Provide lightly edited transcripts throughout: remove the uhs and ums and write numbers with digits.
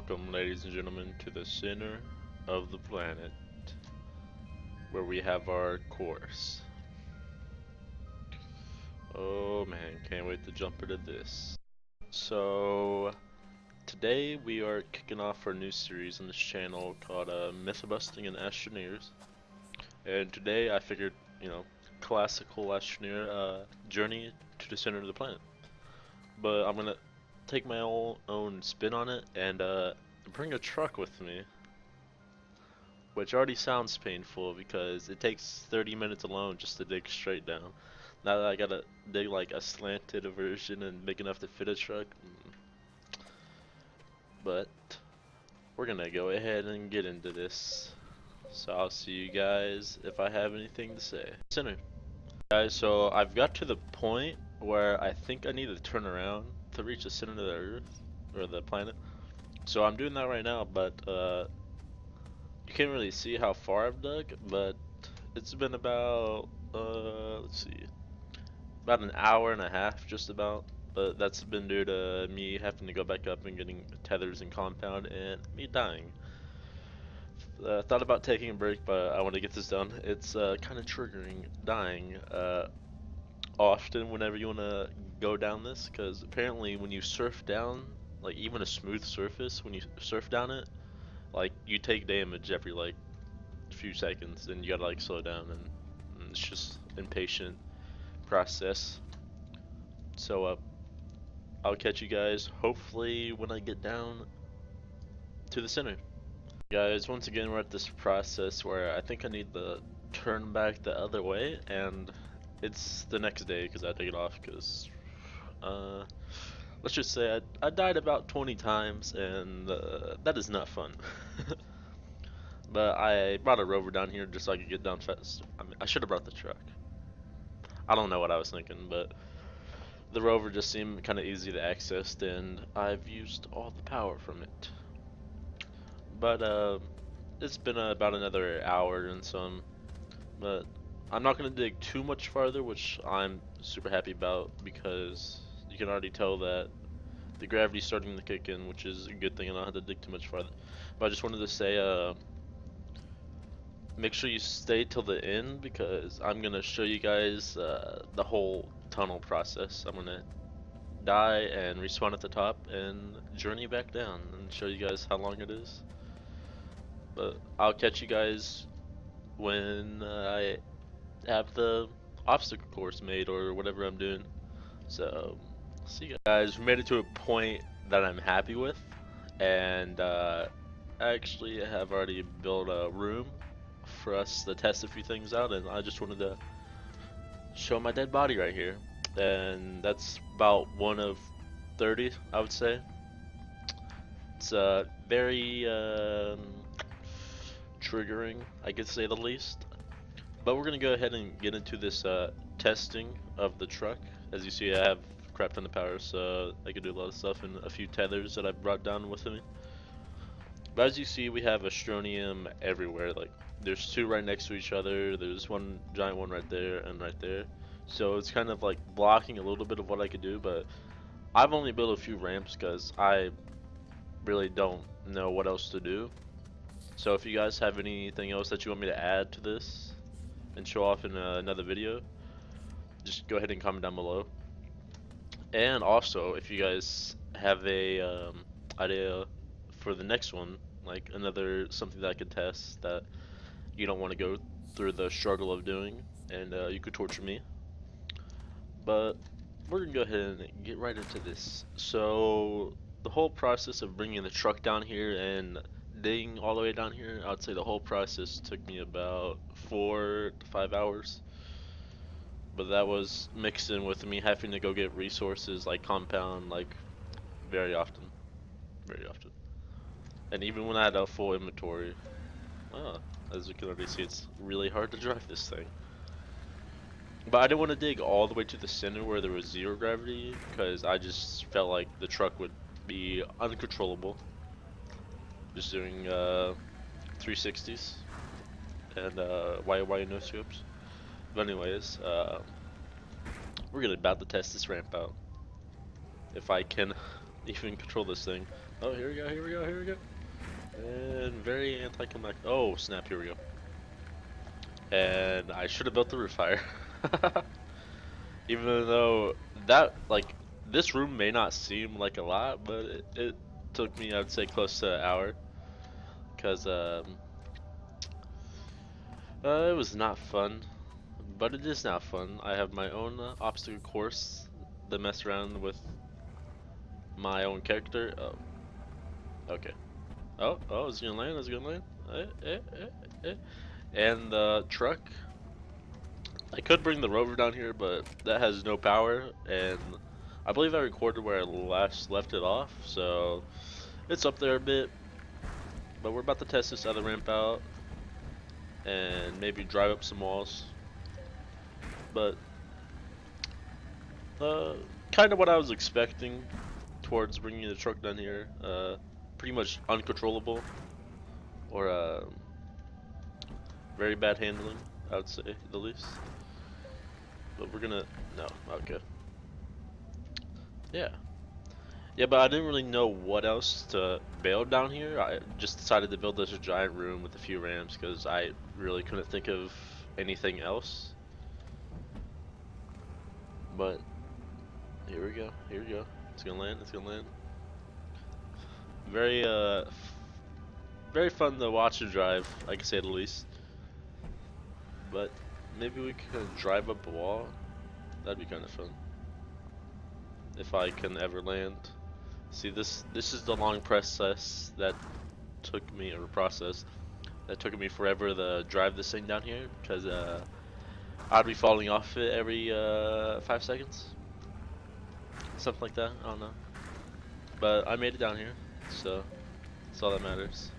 Welcome, ladies and gentlemen, to the center of the planet, where we have our course. Oh man, can't wait to jump into this. So, today we are kicking off our new series on this channel called Mythbusting and Astroneers. And today I figured, classical Astroneer journey to the center of the planet. But I'm gonna take my own spin on it and bring a truck with me. Which already sounds painful because it takes 30 minutes alone just to dig straight down. Now that I gotta dig like a slanted version and big enough to fit a truck. But we're gonna go ahead and get into this. So I'll see you guys if I have anything to say. Center. Guys, so I've got to the point where I think I need to turn around to reach the center of the Earth, or the planet. So I'm doing that right now, but you can't really see how far I've dug, but it's been about, let's see, about an hour and a half, just about. But that's been due to me having to go back up and getting tethers and compound and me dying. Thought about taking a break, but I want to get this done. It's kind of triggering dying often whenever you want to go down this, because apparently when you surf down, like even a smooth surface, when you surf down it, like you take damage every like few seconds, and you gotta like slow down, and it's just impatient process. So I'll catch you guys hopefully when I get down to the center. Guys, once again we're at this process where I think I need to turn back the other way, and it's the next day because I take it off because let's just say I died about 20 times, and that is not fun. But I brought a rover down here just so I could get down fast. I mean, I should have brought the truck. I don't know what I was thinking, but the rover just seemed kind of easy to access, and I've used all the power from it. But it's been about another hour and some, but I'm not going to dig too much farther, which I'm super happy about because you can already tell that the gravity's starting to kick in, which is a good thing, and I don't have to dig too much farther. But I just wanted to say, make sure you stay till the end because I'm gonna show you guys the whole tunnel process. I'm gonna die and respawn at the top and journey back down and show you guys how long it is. But I'll catch you guys when I have the obstacle course made or whatever I'm doing. So, see you guys. We made it to a point that I'm happy with, and actually have already built a room for us to test a few things out, and I just wanted to show my dead body right here, and that's about one of 30, I would say. It's very triggering, I could say the least. But we're gonna go ahead and get into this testing of the truck. As you see, I have crap ton of power, so I can do a lot of stuff, and a few tethers that I've brought down with me. But as you see, we have astronium everywhere. Like, there's two right next to each other. There's one giant one right there and right there. So it's kind of like blocking a little bit of what I could do, but I've only built a few ramps because I really don't know what else to do. So if you guys have anything else that you want me to add to this and show off in another video, just go ahead and comment down below. And also, if you guys have a idea for the next one, like something that I could test that you don't want to go through the struggle of doing, and you could torture me. But we're gonna go ahead and get right into this. So the whole process of bringing the truck down here and digging all the way down here, I would say the whole process took me about 4 to 5 hours. But that was mixed in with me having to go get resources like compound, like very often. And even when I had a full inventory, as you can already see, it's really hard to drive this thing. But I didn't want to dig all the way to the center where there was zero gravity because I just felt like the truck would be uncontrollable. Just doing 360s and YY no scopes. But anyways, we're about to test this ramp out. If I can even control this thing. Oh, here we go, here we go, here we go. And very anticlimactic. Oh, snap, here we go. And I should have built the roof higher. Even though that, like, this room may not seem like a lot, but it took me, I'd say, close to an hour. Because, it was not fun. But it is now fun. I have my own obstacle course that mess around with my own character. Oh, okay. Oh, it's gonna land, it's gonna land. Eh. And the truck. I could bring the rover down here, but that has no power, and I believe I recorded where I last left it off, so it's up there a bit. But we're about to test this other ramp out, and maybe drive up some walls. But kind of what I was expecting towards bringing the truck down here. Pretty much uncontrollable, or very bad handling, I would say, the least. But we're gonna, no, okay. Yeah. Yeah, but I didn't really know what else to build down here. I just decided to build this giant room with a few ramps because I really couldn't think of anything else. But here we go, here we go. It's gonna land, it's gonna land. Very very fun to watch and drive, I can say the least. But maybe we can drive up a wall. That'd be kind of fun. If I can ever land. See, this is the long process that took me, or process that took me forever to drive this thing down here, because I'd be falling off it every 5 seconds, something like that. I don't know, but I made it down here, so that's all that matters.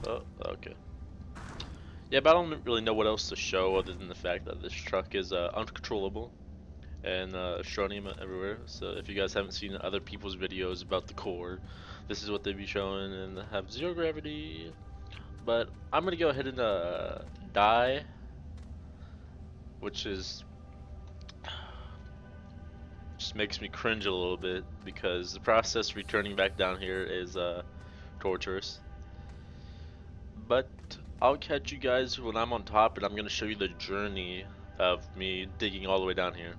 Oh, okay. Yeah, but I don't really know what else to show other than the fact that this truck is uncontrollable and showing him everywhere. So if you guys haven't seen other people's videos about the core, this is what they'd be showing, and have zero gravity. But I'm gonna go ahead and die, which is just makes me cringe a little bit because the process returning back down here is torturous. But I'll catch you guys when I'm on top, and I'm gonna show you the journey of me digging all the way down here.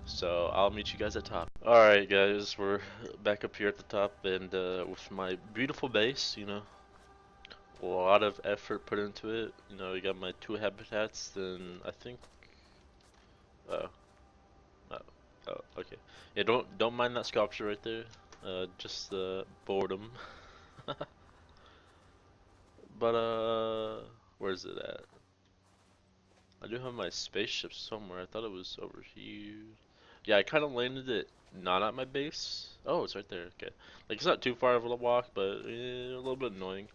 So I'll meet you guys at top. Alright guys, we're back up here at the top, and with my beautiful base, you know, a lot of effort put into it. You know, you got my 2 habitats, then I think, oh, oh, oh, okay. Yeah, don't mind that sculpture right there, just boredom. But where's it at? I do have my spaceship somewhere. I thought it was over here. Yeah, I kind of landed it not at my base. Oh, it's right there. Okay. Like, it's not too far of a walk, but a little bit annoying.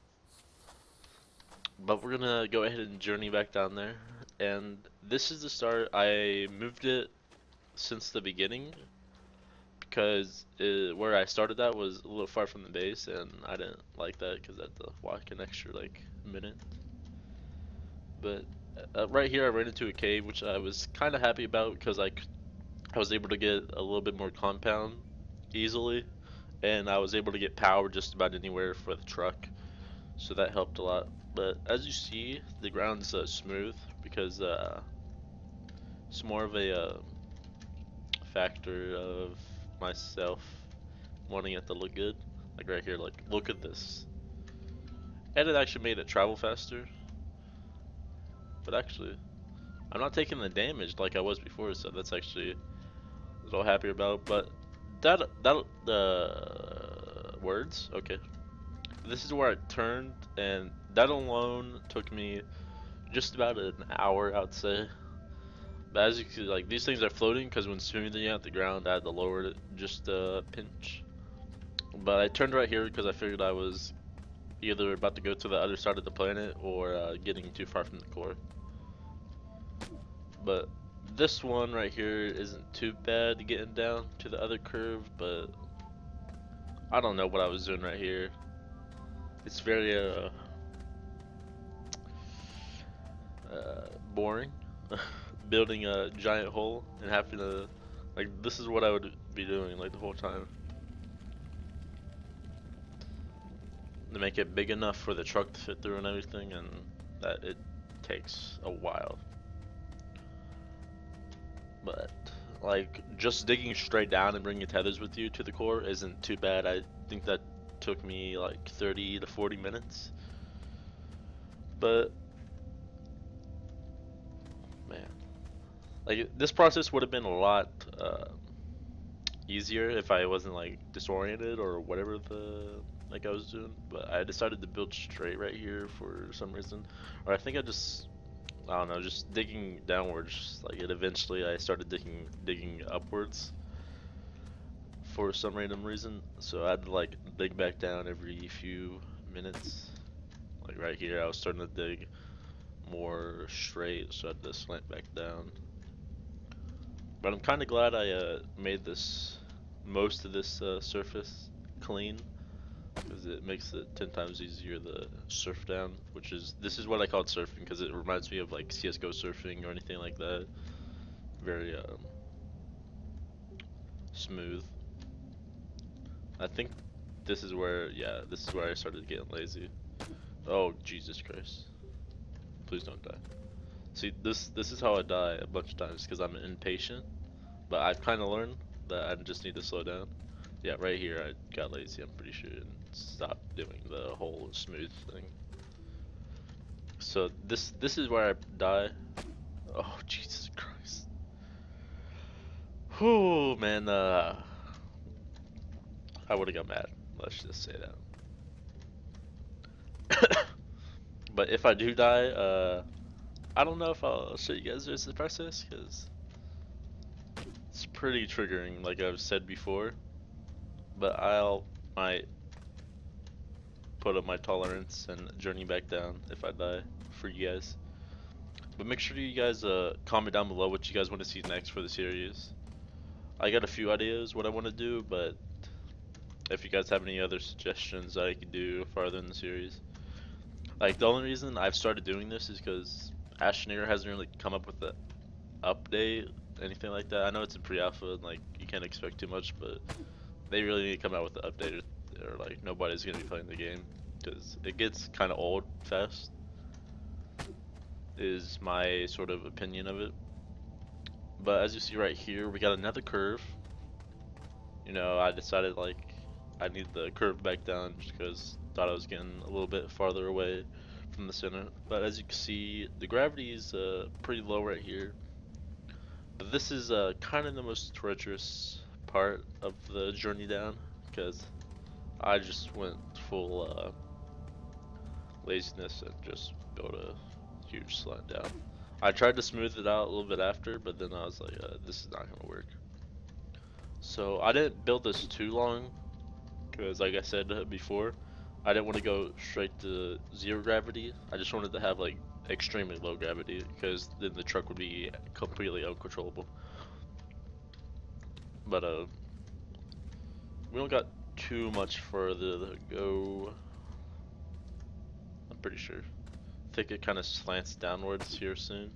But we're gonna go ahead and journey back down there. And this is the start. I moved it since the beginning because where I started at was a little far from the base, and I didn't like that because I had to walk an extra like minute. But right here I ran into a cave, which I was kind of happy about because I was able to get a little bit more compound easily, and I was able to get power just about anywhere for the truck, so that helped a lot. But as you see, the ground's smooth because it's more of a factor of myself wanting it to look good. Like right here, like look at this. And it actually made it travel faster. But actually, I'm not taking the damage like I was before, so that's actually a little happier about. But that words, okay. This is where I turned, and that alone took me just about an hour, I'd say. But as you can see, like these things are floating because when smoothing out the ground, I had to lower it just a pinch. But I turned right here because I figured I was either about to go to the other side of the planet or getting too far from the core. But this one right here isn't too bad getting down to the other curve, but I don't know what I was doing right here. It's very boring building a giant hole and having to, like, this is what I would be doing like the whole time. to make it big enough for the truck to fit through and everything, and that it takes a while. But like just digging straight down and bringing tethers with you to the core isn't too bad. I think that took me like 30 to 40 minutes. But man, like this process would have been a lot easier if I wasn't like disoriented or whatever I was doing. But I decided to build straight right here for some reason, or I don't know, just digging downwards. Like it eventually, I started digging upwards for some random reason. So I had to like dig back down every few minutes. Like right here, I was starting to dig more straight, so I had to slant back down. But I'm kind of glad I made most of this surface clean, because it makes it 10 times easier to surf down, this is what I call surfing, because it reminds me of like CSGO surfing or anything like that. Very smooth. I think this is where I started getting lazy. Oh, Jesus Christ. Please don't die. See, this is how I die a bunch of times, because I'm impatient, but I've kind of learned that I just need to slow down. Yeah, right here I got lazy, I'm pretty sure, and stopped doing the whole smooth thing. So this is where I die. Oh, Jesus Christ. Whew, man, I would've got mad. Let's just say that. But if I do die, I don't know if I'll show you guys this process, because it's pretty triggering, like I've said before. But might put up my tolerance and journey back down if I die for you guys. But make sure you guys comment down below what you guys want to see next for the series. I got a few ideas what I want to do, but if you guys have any other suggestions I could do farther in the series. Like the only reason I've started doing this is because Ashnir hasn't really come up with the update, anything like that. I know it's in pre-alpha and like you can't expect too much, but they really need to come out with the update or like nobody's gonna be playing the game, because it gets kind of old fast, is my sort of opinion of it. But as you see right here, we got another curve. You know, I decided like I need the curve back down just because thought I was getting a little bit farther away from the center. But as you can see, the gravity is pretty low right here. But this is kind of the most treacherous part of the journey down, because I just went full laziness and just built a huge slant down. I tried to smooth it out a little bit after, but then I was like, this is not gonna work. So I didn't build this too long, because like I said before, I didn't want to go straight to zero gravity. I just wanted to have like extremely low gravity, because then the truck would be completely uncontrollable. But we don't got too much further to go. I'm pretty sure. I think it kind of slants downwards here soon.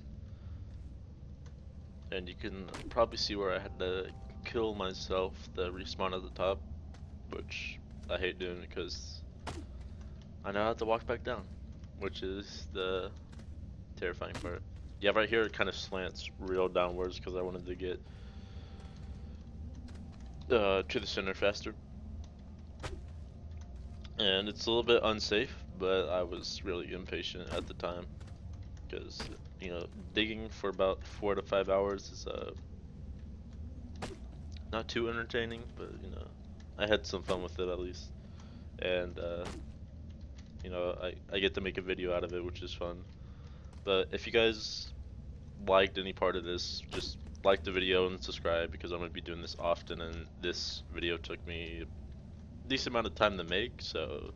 And you can probably see where I had to kill myself to respawn at the top, which I hate doing because I now have to walk back down, which is the terrifying part. Yeah, right here it kind of slants real downwards because I wanted to get to the center faster. And it's a little bit unsafe, but I was really impatient at the time, because you know, digging for about 4 to 5 hours is not too entertaining, but you know, I had some fun with it at least. And you know, I get to make a video out of it, which is fun. But if you guys liked any part of this, just like the video and subscribe, because I'm going to be doing this often, and this video took me a decent amount of time to make, so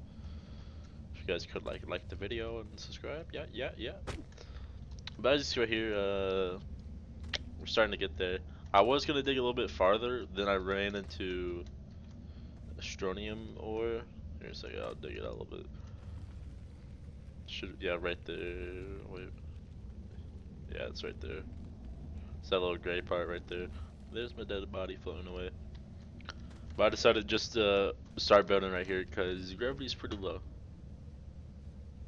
if you guys could like the video and subscribe, yeah. But as you see right here, we're starting to get there. I was going to dig a little bit farther, then I ran into strontium ore. Here a second, I'll dig it out a little bit. Yeah, right there. Wait. Yeah, it's right there. It's that little gray part right there. There's my dead body floating away. But I decided just to start building right here because gravity's pretty low.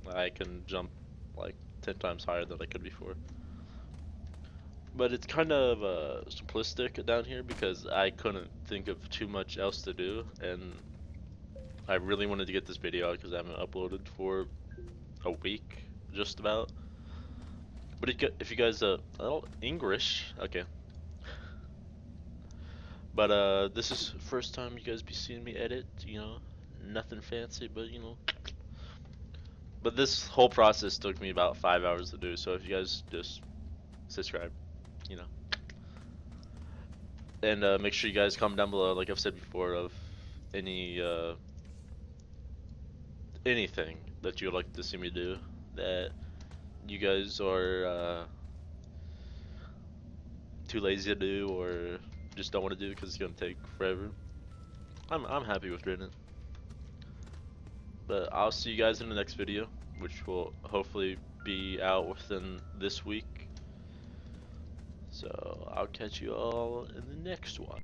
I can jump like 10 times higher than I could before. But it's kind of simplistic down here because I couldn't think of too much else to do, and I really wanted to get this video out because I haven't uploaded for a week, just about. But if you guys oh, English, okay. But this is first time you guys be seeing me edit, you know, nothing fancy, but you know. But this whole process took me about 5 hours to do, so if you guys just subscribe, you know. And make sure you guys comment down below, like I've said before, of any anything that you would like to see me do that you guys are too lazy to do or just don't want to do because it's gonna take forever. I'm happy with doing it. But I'll see you guys in the next video, which will hopefully be out within this week. So I'll catch you all in the next one.